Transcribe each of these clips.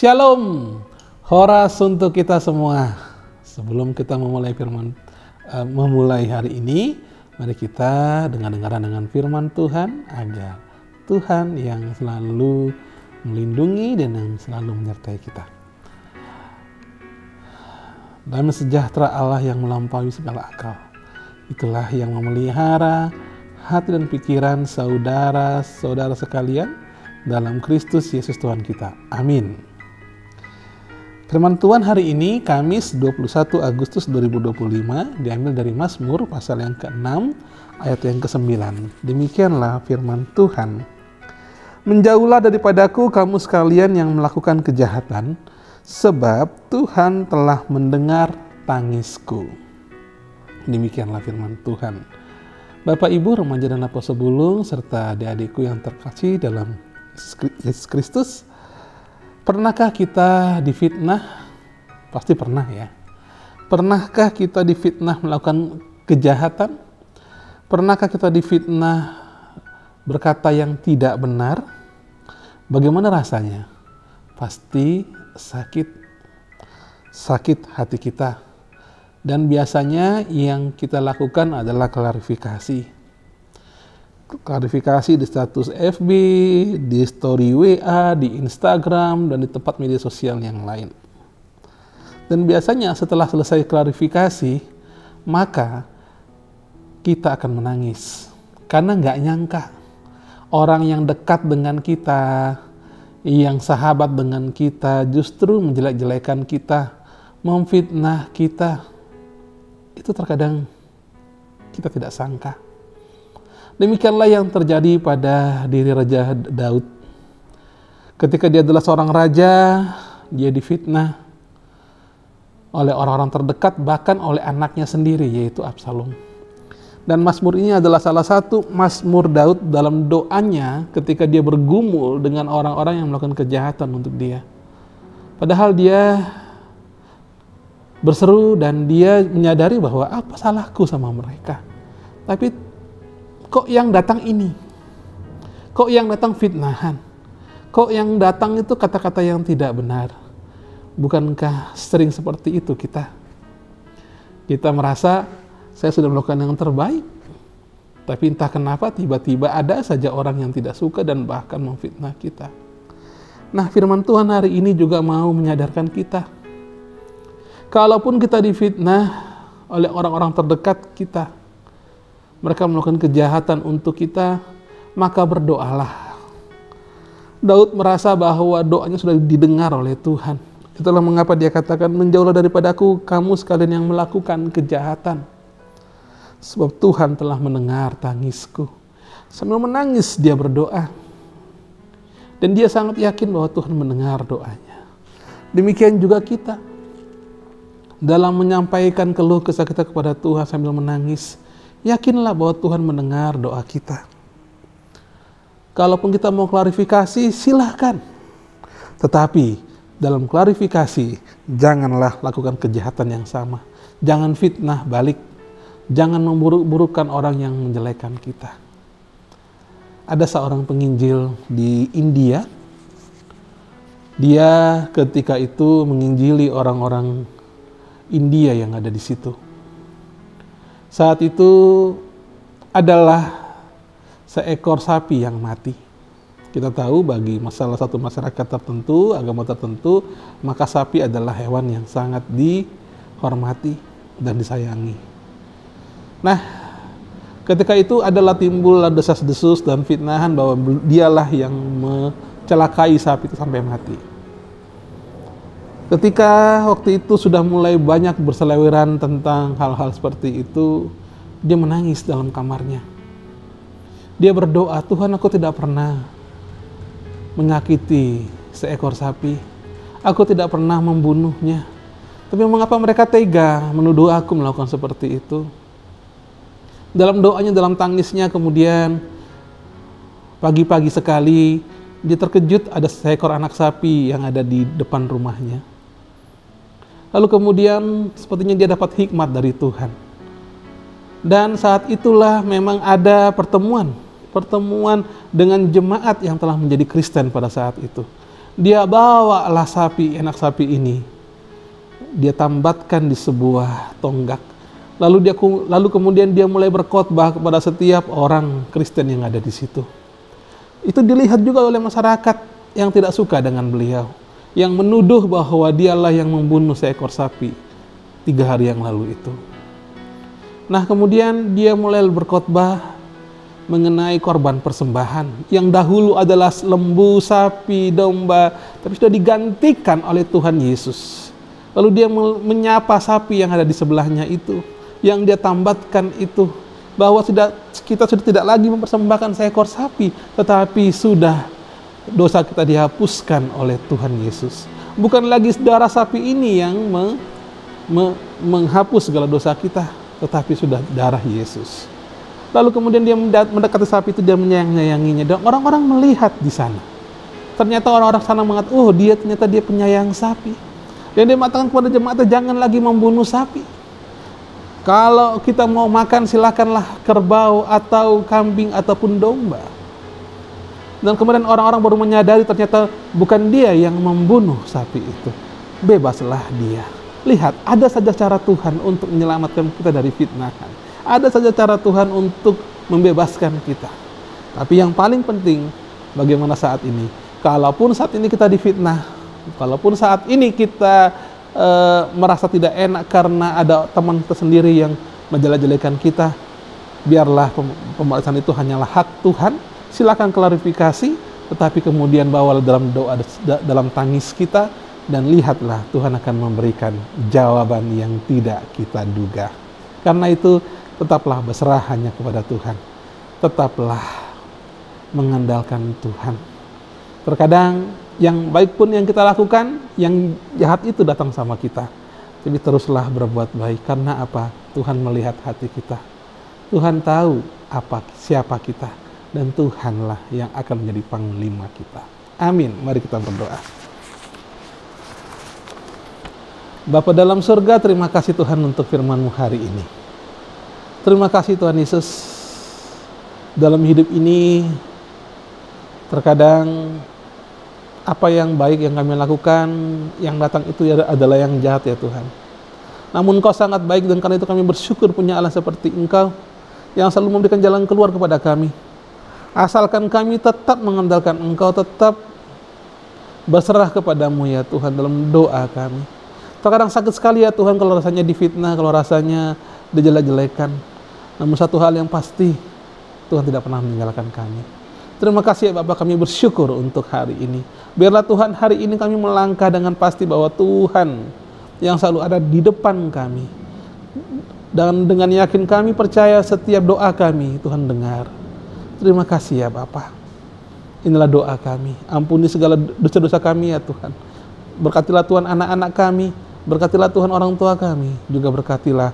Shalom, horas untuk kita semua. Sebelum kita memulai hari ini, mari kita dengar-dengaran dengan firman Tuhan agar Tuhan yang selalu melindungi dan yang selalu menyertai kita. Damai sejahtera Allah yang melampaui segala akal, itulah yang memelihara hati dan pikiran saudara-saudara sekalian dalam Kristus Yesus Tuhan kita. Amin. Firman Tuhan hari ini, Kamis 21 Agustus 2025, diambil dari Mazmur pasal yang ke-6, ayat yang ke-9. Demikianlah firman Tuhan. Menjauhlah daripadaku kamu sekalian yang melakukan kejahatan, sebab Tuhan telah mendengar tangisku. Demikianlah firman Tuhan. Bapak, Ibu, remaja dan apostle bulung, serta adik-adikku yang terkasih dalam Yesus Kristus, pernahkah kita difitnah? Pasti pernah ya. Pernahkah kita difitnah melakukan kejahatan? Pernahkah kita difitnah berkata yang tidak benar? Bagaimana rasanya? Pasti sakit hati kita. Dan biasanya yang kita lakukan adalah klarifikasi di status FB, di story WA, di Instagram, dan di tempat media sosial yang lain. Dan biasanya setelah selesai klarifikasi, maka kita akan menangis. Karena nggak nyangka orang yang dekat dengan kita, yang sahabat dengan kita, justru menjelek-jelekan kita, memfitnah kita. Itu terkadang kita tidak sangka. Demikianlah yang terjadi pada diri Raja Daud. Ketika dia adalah seorang raja, dia difitnah oleh orang-orang terdekat, bahkan oleh anaknya sendiri, yaitu Absalom. Dan Mazmur ini adalah salah satu Mazmur Daud dalam doanya ketika dia bergumul dengan orang-orang yang melakukan kejahatan untuk dia. Padahal dia berseru dan dia menyadari bahwa apa salahku sama mereka. Tapi kok yang datang ini? Kok yang datang fitnahan? Kok yang datang itu kata-kata yang tidak benar? Bukankah sering seperti itu kita? Kita merasa saya sudah melakukan yang terbaik. Tapi entah kenapa tiba-tiba ada saja orang yang tidak suka dan bahkan memfitnah kita. Nah, firman Tuhan hari ini juga mau menyadarkan kita. Kalaupun kita difitnah oleh orang-orang terdekat kita, mereka melakukan kejahatan untuk kita, maka berdoalah. Daud merasa bahwa doanya sudah didengar oleh Tuhan. Itulah mengapa dia katakan, menjauhlah daripadaku kamu sekalian yang melakukan kejahatan. Sebab Tuhan telah mendengar tangisku. Sambil menangis dia berdoa. Dan dia sangat yakin bahwa Tuhan mendengar doanya. Demikian juga kita. Dalam menyampaikan keluh kesah kita kepada Tuhan sambil menangis, yakinlah bahwa Tuhan mendengar doa kita. Kalaupun kita mau klarifikasi, silahkan. Tetapi dalam klarifikasi, janganlah lakukan kejahatan yang sama. Jangan fitnah balik. Jangan memburuk-burukkan orang yang menjelekan kita. Ada seorang penginjil di India. Dia ketika itu menginjili orang-orang India yang ada di situ. Saat itu adalah seekor sapi yang mati. Kita tahu bagi salah satu masyarakat tertentu, agama tertentu, maka sapi adalah hewan yang sangat dihormati dan disayangi. Nah, ketika itu adalah timbul desas-desus dan fitnahan bahwa dialah yang mencelakai sapi itu sampai mati. Ketika waktu itu sudah mulai banyak berseliweran tentang hal-hal seperti itu, dia menangis dalam kamarnya. Dia berdoa, Tuhan, aku tidak pernah menyakiti seekor sapi. Aku tidak pernah membunuhnya. Tapi mengapa mereka tega menuduh aku melakukan seperti itu? Dalam doanya, dalam tangisnya, kemudian pagi-pagi sekali dia terkejut ada seekor anak sapi yang ada di depan rumahnya. Lalu kemudian sepertinya dia dapat hikmat dari Tuhan. Dan saat itulah memang ada pertemuan dengan jemaat yang telah menjadi Kristen pada saat itu. Dia bawalah anak sapi ini. Dia tambatkan di sebuah tonggak. Lalu kemudian dia mulai berkhotbah kepada setiap orang Kristen yang ada di situ. Itu dilihat juga oleh masyarakat yang tidak suka dengan beliau, yang menuduh bahwa dialah yang membunuh seekor sapi 3 hari yang lalu itu. Nah, kemudian dia mulai berkhotbah mengenai korban persembahan yang dahulu adalah lembu, sapi, domba, tapi sudah digantikan oleh Tuhan Yesus. Lalu dia menyapa sapi yang ada di sebelahnya itu, yang dia tambatkan itu, bahwa kita sudah tidak lagi mempersembahkan seekor sapi, tetapi sudah dosa kita dihapuskan oleh Tuhan Yesus. Bukan lagi darah sapi ini yang menghapus segala dosa kita, tetapi sudah darah Yesus. Lalu kemudian dia mendekati sapi itu, dia menyayanginya, dan orang-orang melihat di sana. Ternyata orang-orang sana mengatakan, oh ternyata dia penyayang sapi. Dan dia mengatakan kepada jemaatnya, jangan lagi membunuh sapi. Kalau kita mau makan, silakanlah kerbau atau kambing ataupun domba. Dan kemudian orang-orang baru menyadari ternyata bukan dia yang membunuh sapi itu. Bebaslah dia. Lihat, ada saja cara Tuhan untuk menyelamatkan kita dari fitnahan. Ada saja cara Tuhan untuk membebaskan kita. Tapi yang paling penting, bagaimana saat ini? Kalaupun saat ini kita difitnah, kalaupun saat ini kita merasa tidak enak karena ada teman kita sendiri yang menjelek-jelekan kita, biarlah pembalasan itu hanyalah hak Tuhan. Silakan klarifikasi, tetapi kemudian bawalah dalam doa, dalam tangis kita, dan lihatlah Tuhan akan memberikan jawaban yang tidak kita duga. Karena itu tetaplah berserah hanya kepada Tuhan, tetaplah mengandalkan Tuhan. Terkadang yang baik pun yang kita lakukan, yang jahat itu datang sama kita. Jadi teruslah berbuat baik. Karena apa? Tuhan melihat hati kita. Tuhan tahu siapa kita. Dan Tuhanlah yang akan menjadi panglima kita. Amin. Mari kita berdoa. Bapa dalam surga, terima kasih Tuhan untuk firman-Mu hari ini. Terima kasih Tuhan Yesus. Dalam hidup ini, terkadang apa yang baik yang kami lakukan, yang datang itu adalah yang jahat ya Tuhan. Namun Engkau sangat baik, dan karena itu kami bersyukur punya Allah seperti Engkau yang selalu memberikan jalan keluar kepada kami. Asalkan kami tetap mengandalkan Engkau, tetap berserah kepadamu ya Tuhan dalam doa kami. Terkadang sakit sekali ya Tuhan kalau rasanya difitnah, kalau rasanya dijelek-jelekan. Namun satu hal yang pasti, Tuhan tidak pernah meninggalkan kami. Terima kasih ya Bapak, kami bersyukur untuk hari ini. Biarlah Tuhan hari ini kami melangkah dengan pasti bahwa Tuhan yang selalu ada di depan kami. Dan dengan yakin kami percaya setiap doa kami Tuhan dengar. Terima kasih ya Bapak. Inilah doa kami. Ampuni segala dosa-dosa kami ya Tuhan. Berkatilah Tuhan anak-anak kami. Berkatilah Tuhan orang tua kami. Juga berkatilah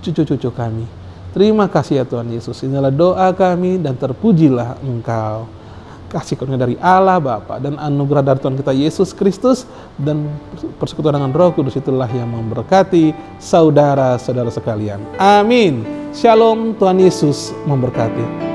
cucu-cucu kami. Terima kasih ya Tuhan Yesus. Inilah doa kami dan terpujilah Engkau. Kasih karunia dari Allah Bapa dan anugerah dari Tuhan kita Yesus Kristus dan persekutuan dengan Roh Kudus itulah yang memberkati saudara-saudara sekalian. Amin. Shalom, Tuhan Yesus memberkati.